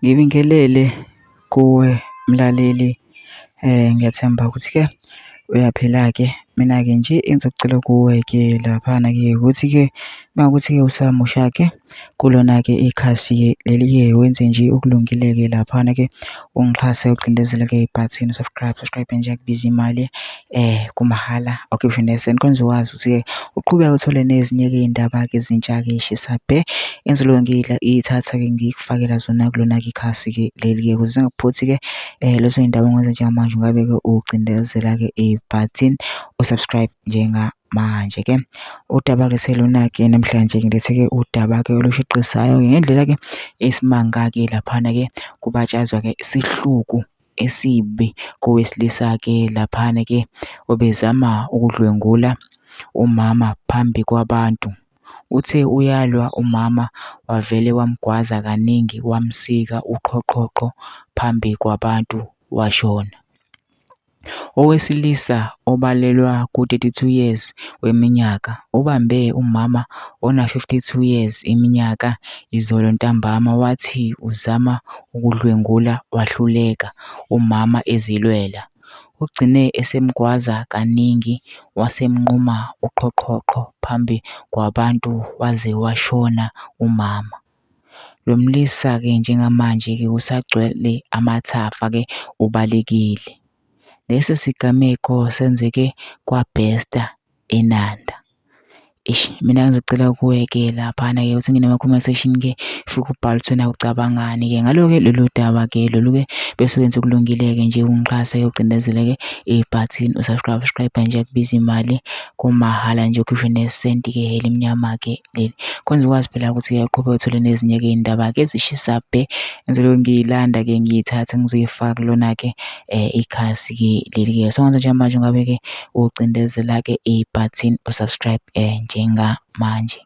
Ngibingelele kuwe mlaleli, ngiyathemba ukuthi-ke uyaphila-ke. Mina-ke nje engizokucela kuwe-ke laphana-ke ukuthi-ke mawukuthi-ke usamusha-ke kulona-ke ikhasi-ke leli-ke wenze nje okulungile-ke laphana-ke ungixhase ucindezele-ke ibhathini subscribe nje akubiza imali kumahhala. Okay, usho ne-send kwenza ukwazi ukuthi-ke uqhubeke uthole nezinye-ke iy'ndaba-ke ezintsha-ke ey'shisa bhe engizobe ngiyithatha-ke ngikufakela zona kulona-ke ikhasi-ke leli-ke ukuze zingakuphuthi-ke lezo y'ndaba ongenza njengamanje ungabe-ke ucindezela-ke ibhathini usubscribe njengamanje-ke. Udaba lethe lona-ke namhlanje ngilethe-ke udaba-ke olushiccisayo-ke ngendlela-ke esimanga-ke laphana-ke kubatshazwa-ke isihluku esibi kowesilisa-ke laphana-ke obezama ukudlwengula umama phambi kwabantu. Uthe uyalwa umama wavele wamgwaza kaningi wamsika uqhoqhoqho phambi kwabantu washona. Owesilisa obalelwa ku-32 years weminyaka ubambe umama ona-52 years iminyaka izolo ntambama wathi uzama ukudlwengula wahluleka umama ezilwela. Ugcine esemgwaza kaningi wasemnquma uqhoqhoqho phambi kwabantu waze washona umama. Lo mlisa-ke njengamanje-ke usagcwele amathafa-ke ubalekile. Lesi sigameko senzeke kwaBesta eNanda. Mina ngizocela kuwe-ke laphana-ke ukuthi ngine ama-comment section-ke fike ubhale ukuthi wena ucabangani-ke ngalo-ke lolu daba-ke lolu-ke bese wenza okulungile-ke nje ungixhase ucindezele-ke ibhathini usubscribe nje akubiza imali kumahhala nje ukhishwe nesenti-ke elimnyama-ke leli. Kwenza ukwazi phela ukuthi-ke uqhubeke uthole nezinye-ke iy'ndaba-ke ezishisa bhe engizobe ngiyilanda-ke ngiyithatha ngizoyifaka kulona-ke ikhasi-ke leli-ke. So ngenza njengamanje ungabe-ke ucindezela-ke ibhathini usubscribe njengamanje.